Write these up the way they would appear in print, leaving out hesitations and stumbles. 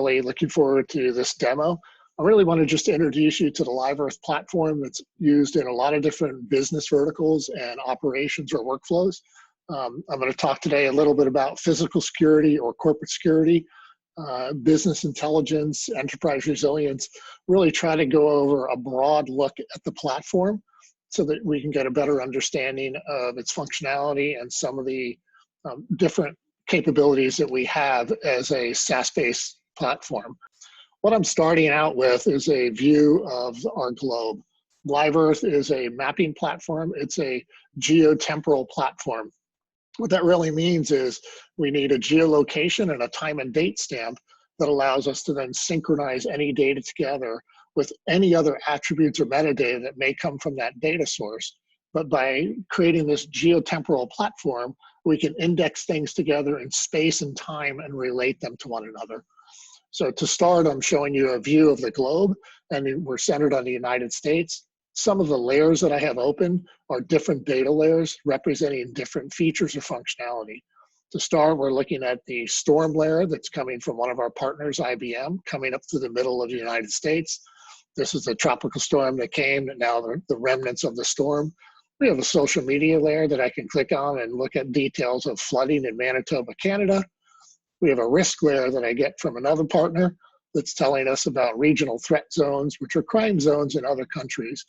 Really looking forward to this demo. I really want to just introduce you to the Live Earth platform that's used in a lot of different business verticals and operations or workflows. I'm going to talk today a little bit about physical security or corporate security, business intelligence, enterprise resilience, really try to go over a broad look at the platform so that we can get a better understanding of its functionality and some of the different capabilities that we have as a SaaS-based platform. What I'm starting out with is a view of our globe. Live Earth is a mapping platform. It's a geotemporal platform. What that really means is we need a geolocation and a time and date stamp that allows us to then synchronize any data together with any other attributes or metadata that may come from that data source. But by creating this geotemporal platform, we can index things together in space and time and relate them to one another. So to start, I'm showing you a view of the globe, and we're centered on the United States. Some of the layers that I have open are different data layers representing different features or functionality. To start, we're looking at the storm layer that's coming from one of our partners, IBM, coming up through the middle of the United States. This is a tropical storm that came, and now the remnants of the storm. We have a social media layer that I can click on and look at details of flooding in Manitoba, Canada. We have a risk layer that I get from another partner that's telling us about regional threat zones, which are crime zones in other countries.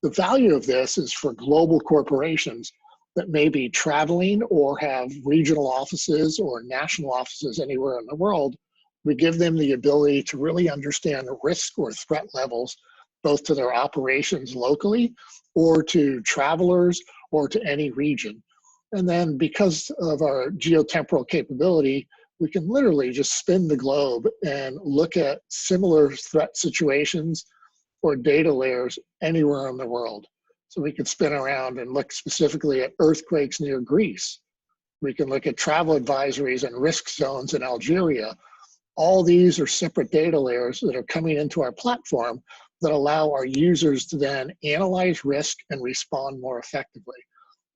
The value of this is for global corporations that may be traveling or have regional offices or national offices anywhere in the world. We give them the ability to really understand the risk or threat levels, both to their operations locally or to travelers or to any region. And then because of our geotemporal capability, we can literally just spin the globe and look at similar threat situations or data layers anywhere in the world. So we could spin around and look specifically at earthquakes near Greece. We can look at travel advisories and risk zones in Algeria. All these are separate data layers that are coming into our platform that allow our users to then analyze risk and respond more effectively.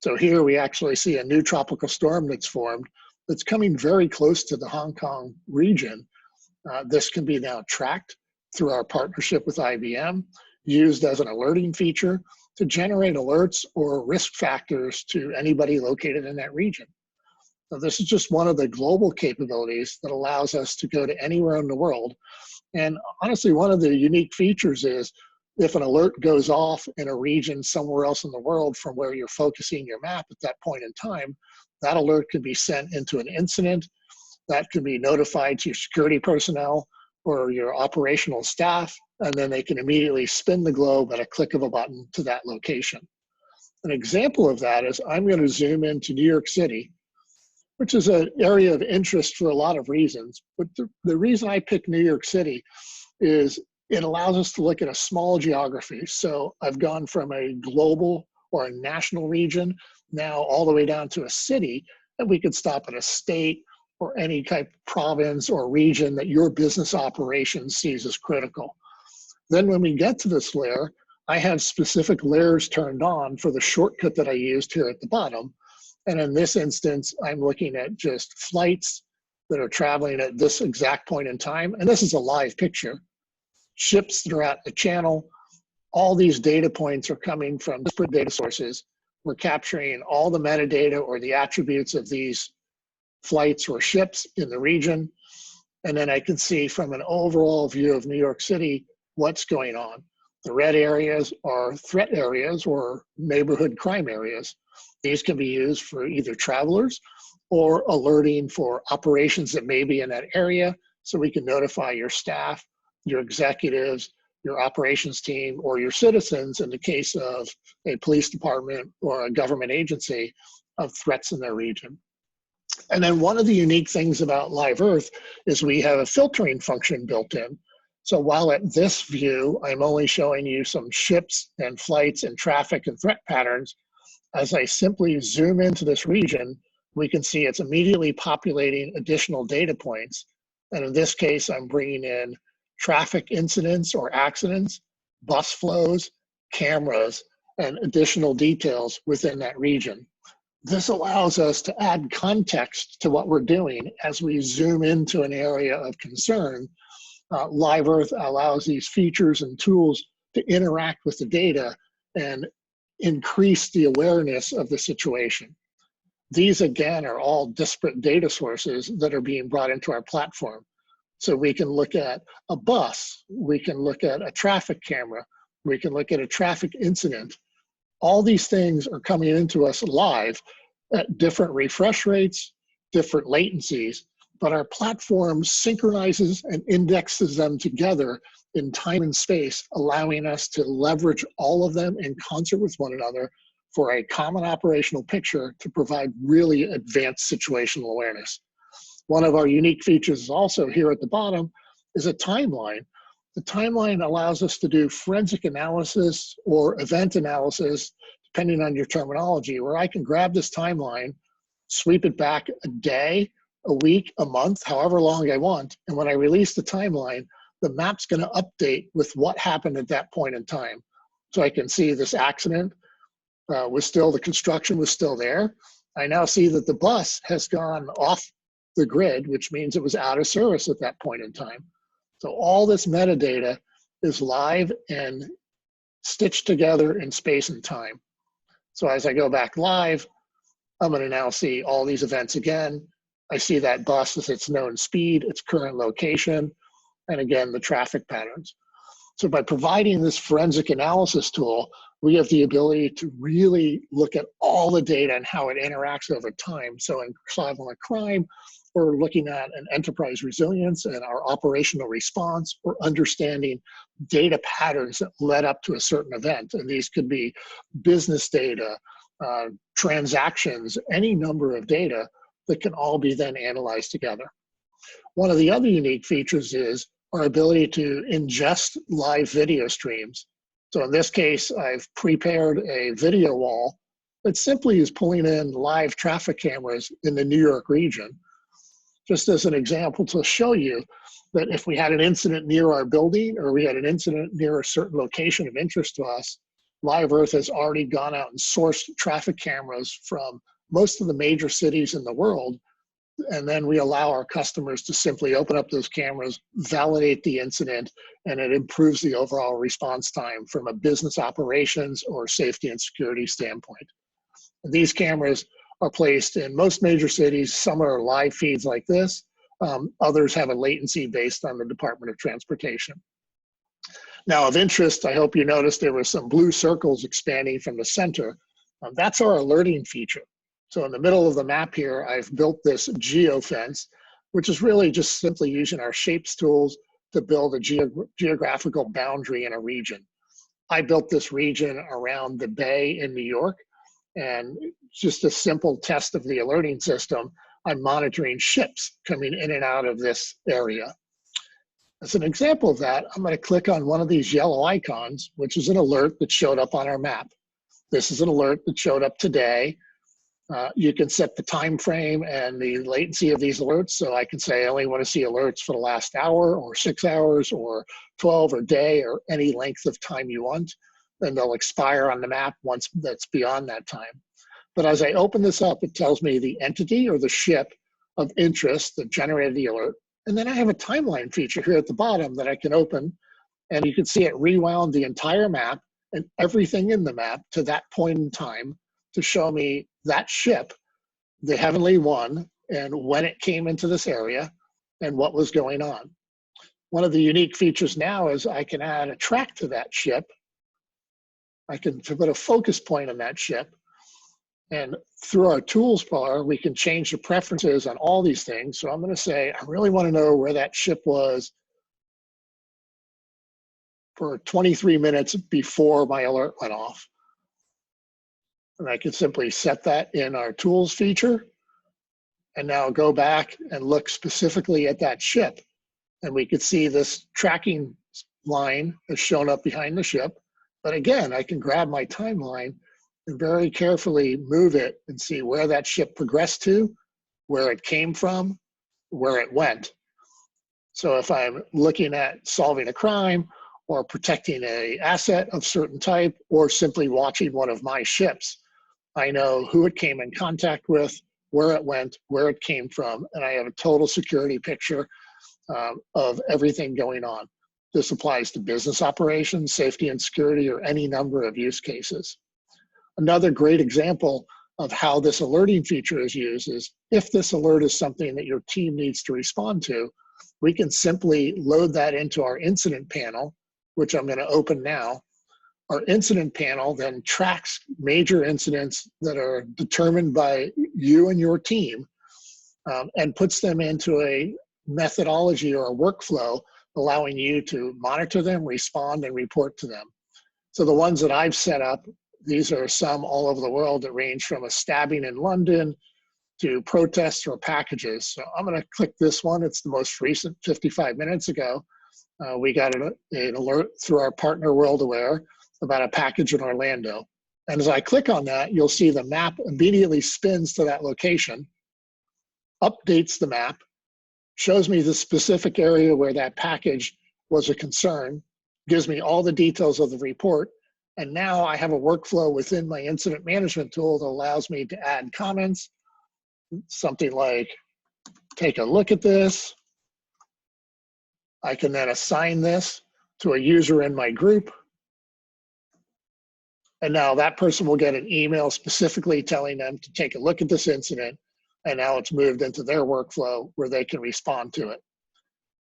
So here we actually see a new tropical storm that's formed that's coming very close to the Hong Kong region. This can be now tracked through our partnership with IBM, used as an alerting feature to generate alerts or risk factors to anybody located in that region. So this is just one of the global capabilities that allows us to go to anywhere in the world. And honestly, one of the unique features is if an alert goes off in a region somewhere else in the world from where you're focusing your map at that point in time, that alert could be sent into an incident, that could be notified to your security personnel or your operational staff, and then they can immediately spin the globe at a click of a button to that location. An example of that is I'm going to zoom into New York City, which is an area of interest for a lot of reasons. But the reason I picked New York City is it allows us to look at a small geography. So I've gone from a global or a national region now all the way down to a city, and we could stop at a state or any type of province or region that your business operation sees as critical. Then when we get to this layer, I have specific layers turned on for the shortcut that I used here at the bottom. And in this instance, I'm looking at just flights that are traveling at this exact point in time. And this is a live picture. Ships that are at the channel. All these data points are coming from different data sources. We're capturing all the metadata or the attributes of these flights or ships in the region. And then I can see from an overall view of New York City what's going on. The red areas are threat areas or neighborhood crime areas. These can be used for either travelers or alerting for operations that may be in that area, so we can notify your staff, your executives, your operations team, or your citizens in the case of a police department or a government agency of threats in their region. And then one of the unique things about Live Earth is we have a filtering function built in. So while at this view, I'm only showing you some ships and flights and traffic and threat patterns, as I simply zoom into this region, we can see it's immediately populating additional data points. And in this case, I'm bringing in traffic incidents or accidents, bus flows, cameras, and additional details within that region. This allows us to add context to what we're doing as we zoom into an area of concern Live Earth allows these features and tools to interact with the data and increase the awareness of the situation. These, again, are all disparate data sources that are being brought into our platform. So we can look at a bus, we can look at a traffic camera, we can look at a traffic incident. All these things are coming into us live at different refresh rates, different latencies, but our platform synchronizes and indexes them together in time and space, allowing us to leverage all of them in concert with one another for a common operational picture to provide really advanced situational awareness. One of our unique features also here at the bottom is a timeline. The timeline allows us to do forensic analysis or event analysis, depending on your terminology, where I can grab this timeline, sweep it back a day, a week, a month, however long I want. And when I release the timeline, the map's going to update with what happened at that point in time. So I can see this accident the construction was still there. I now see that the bus has gone off the grid, which means it was out of service at that point in time. So all this metadata is live and stitched together in space and time. So as I go back live, I'm going to now see all these events again. I see that bus with its known speed, its current location, and again, the traffic patterns. So by providing this forensic analysis tool, we have the ability to really look at all the data and how it interacts over time. So in solving a crime, we're looking at an enterprise resilience and our operational response, or understanding data patterns that led up to a certain event. And these could be business data, transactions, any number of data that can all be then analyzed together. One of the other unique features is our ability to ingest live video streams. So in this case, I've prepared a video wall that simply is pulling in live traffic cameras in the New York region. Just as an example to show you that if we had an incident near our building, or we had an incident near a certain location of interest to us, Live Earth has already gone out and sourced traffic cameras from most of the major cities in the world. And then we allow our customers to simply open up those cameras, validate the incident, and it improves the overall response time from a business operations or safety and security standpoint. These cameras are placed in most major cities. Some are live feeds like this. Others have a latency based on the Department of Transportation. Now, of interest, I hope you noticed there were some blue circles expanding from the center. That's our alerting feature. So in the middle of the map here, I've built this geofence, which is really just simply using our shapes tools to build a geographical boundary in a region. I built this region around the bay in New York, and just a simple test of the alerting system, I'm monitoring ships coming in and out of this area. As an example of that, I'm going to click on one of these yellow icons, which is an alert that showed up on our map. This is an alert that showed up today. You can set the time frame and the latency of these alerts. So I can say I only want to see alerts for the last hour or 6 hours or 12 or day or any length of time you want. And they'll expire on the map once that's beyond that time. But as I open this up, it tells me the entity or the ship of interest that generated the alert. And then I have a timeline feature here at the bottom that I can open, and you can see it rewound the entire map and everything in the map to that point in time to show me that ship, the Heavenly One, and when it came into this area and what was going on. One of the unique features now is I can add a track to that ship. I can put a focus point on that ship. And through our tools bar, we can change the preferences on all these things. So I'm going to say, I really want to know where that ship was for 23 minutes before my alert went off. And I can simply set that in our tools feature and now go back and look specifically at that ship. And we could see this tracking line has shown up behind the ship. But again, I can grab my timeline and very carefully move it and see where that ship progressed to, where it came from, where it went. So if I'm looking at solving a crime or protecting an asset of certain type, or simply watching one of my ships, I know who it came in contact with, where it went, where it came from, and I have a total security picture of everything going on. This applies to business operations, safety and security, or any number of use cases. Another great example of how this alerting feature is used is if this alert is something that your team needs to respond to, we can simply load that into our incident panel, which I'm going to open now. Our incident panel then tracks major incidents that are determined by you and your team and puts them into a methodology or a workflow, allowing you to monitor them, respond, and report to them. So the ones that I've set up, these are some all over the world that range from a stabbing in London to protests or packages. So I'm going to click this one. It's the most recent, 55 minutes ago. We got an alert through our partner WorldAware about a package in Orlando. And as I click on that, you'll see the map immediately spins to that location, updates the map, shows me the specific area where that package was a concern, gives me all the details of the report, and now I have a workflow within my incident management tool that allows me to add comments, something like, take a look at this. I can then assign this to a user in my group. And now that person will get an email specifically telling them to take a look at this incident, and now it's moved into their workflow where they can respond to it.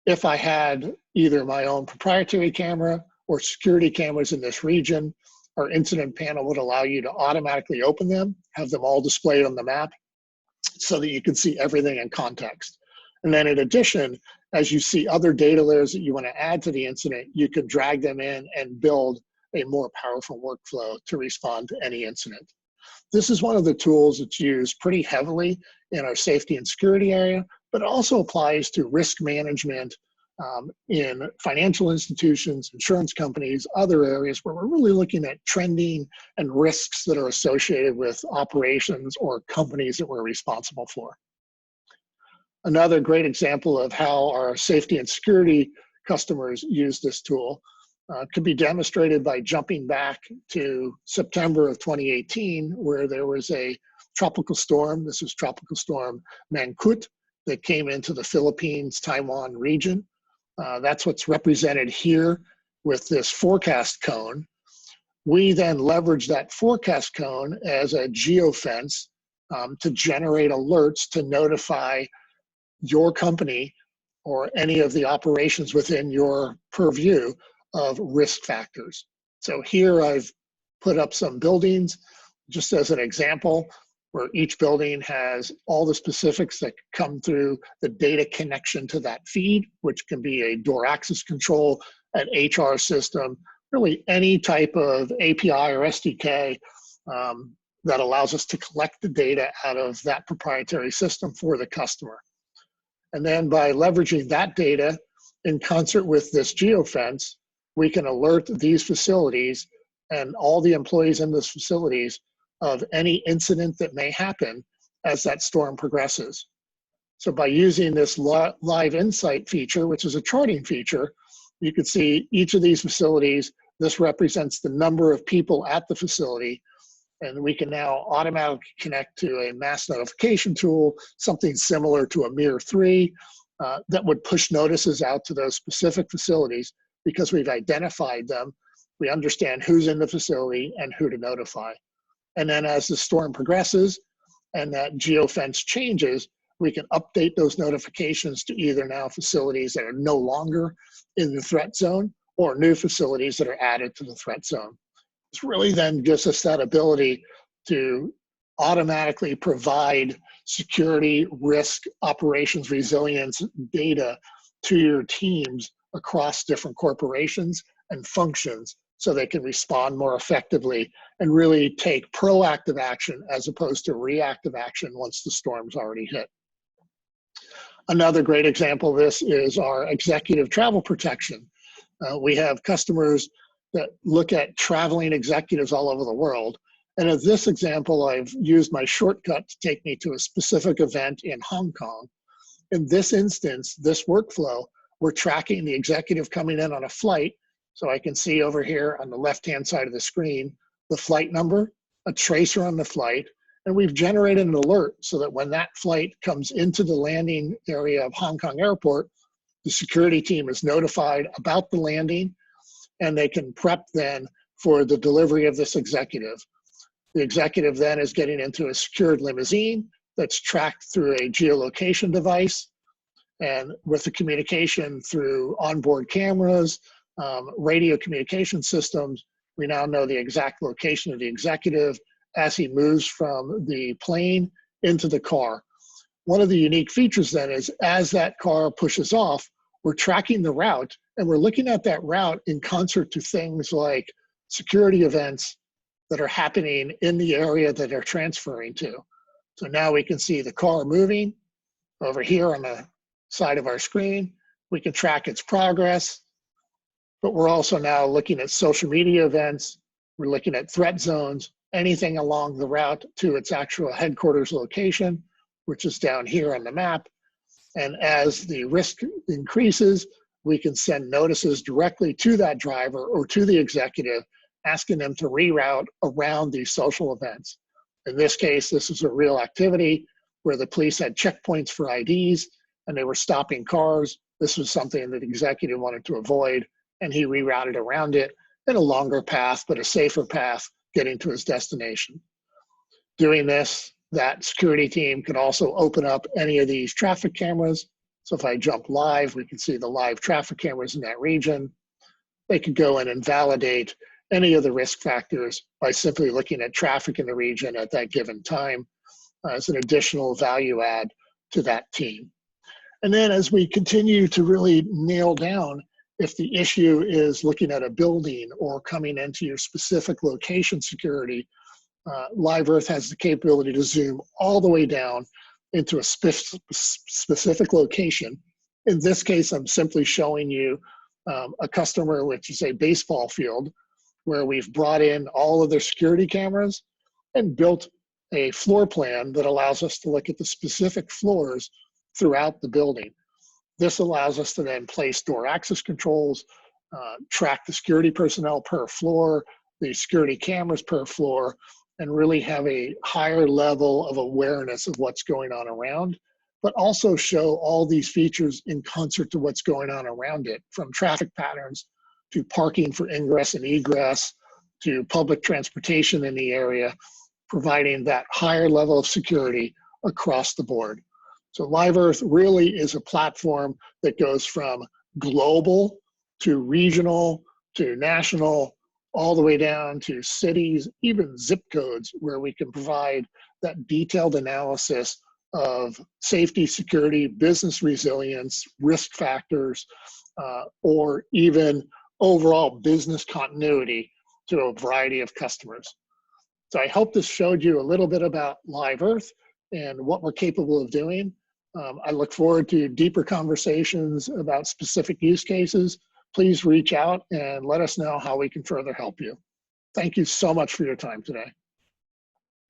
If I had either my own proprietary camera or security cameras in this region, our incident panel would allow you to automatically open them, have them all displayed on the map so that you can see everything in context. And then in addition, as you see other data layers that you want to add to the incident, you can drag them in and build a more powerful workflow to respond to any incident. This is one of the tools that's used pretty heavily in our safety and security area, but also applies to risk management in financial institutions, insurance companies, other areas where we're really looking at trending and risks that are associated with operations or companies that we're responsible for. Another great example of how our safety and security customers use this tool could be demonstrated by jumping back to September of 2018, where there was a tropical storm. This was Tropical Storm Mangkhut that came into the Philippines, Taiwan region. That's what's represented here with this forecast cone. We then leverage that forecast cone as a geofence to generate alerts to notify your company or any of the operations within your purview of risk factors. So here I've put up some buildings just as an example where each building has all the specifics that come through the data connection to that feed, which can be a door access control, an HR system, really any type of API or SDK that allows us to collect the data out of that proprietary system for the customer. And then by leveraging that data in concert with this geofence, we can alert these facilities and all the employees in those facilities of any incident that may happen as that storm progresses. So by using this live insight feature, which is a charting feature, you can see each of these facilities. This represents the number of people at the facility, and we can now automatically connect to a mass notification tool, something similar to a MIR3 that would push notices out to those specific facilities because we've identified them. We understand who's in the facility and who to notify. And then as the storm progresses and that geofence changes, we can update those notifications to either now facilities that are no longer in the threat zone or new facilities that are added to the threat zone. This really then gives us that ability to automatically provide security, risk, operations, resilience data to your teams across different corporations and functions so they can respond more effectively and really take proactive action as opposed to reactive action once the storm's already hit. Another great example of this is our executive travel protection. We have customers that look at traveling executives all over the world. And in this example, I've used my shortcut to take me to a specific event in Hong Kong. In this instance, this workflow, we're tracking the executive coming in on a flight. So I can see over here on the left-hand side of the screen, the flight number, a tracer on the flight, and we've generated an alert so that when that flight comes into the landing area of Hong Kong Airport, the security team is notified about the landing, and they can prep then for the delivery of this executive. The executive then is getting into a secured limousine that's tracked through a geolocation device, and with the communication through onboard cameras, radio communication systems, we now know the exact location of the executive as he moves from the plane into the car. One of the unique features then is as that car pushes off, we're tracking the route, and we're looking at that route in concert to things like security events that are happening in the area that they're transferring to. So now we can see the car moving over here on the side of our screen. We can track its progress, but we're also now looking at social media events. We're looking at threat zones, anything along the route to its actual headquarters location, which is down here on the map. And as the risk increases, we can send notices directly to that driver or to the executive, asking them to reroute around these social events. In this case, this is a real activity where the police had checkpoints for IDs and they were stopping cars. This was something that the executive wanted to avoid, and he rerouted around it in a longer path, but a safer path getting to his destination. Doing this, that security team can also open up any of these traffic cameras. So if I jump live, we can see the live traffic cameras in that region. They could go in and validate any of the risk factors by simply looking at traffic in the region at that given time as an additional value add to that team. And then as we continue to really nail down if the issue is looking at a building or coming into your specific location security, LiveEarth has the capability to zoom all the way down into a specific location. In this case, I'm simply showing you a customer, which is a baseball field, where we've brought in all of their security cameras and built a floor plan that allows us to look at the specific floors throughout the building. This allows us to then place door access controls, track the security personnel per floor, the security cameras per floor, and really have a higher level of awareness of what's going on around, but also show all these features in concert to what's going on around it, from traffic patterns to parking for ingress and egress to public transportation in the area, providing that higher level of security across the board. So LiveEarth really is a platform that goes from global to regional to national, all the way down to cities, even zip codes, where we can provide that detailed analysis of safety, security, business resilience, risk factors, or even overall business continuity to a variety of customers. So I hope this showed you a little bit about LiveEarth and what we're capable of doing. I look forward to deeper conversations about specific use cases. Please reach out and let us know how we can further help you. Thank you so much for your time today.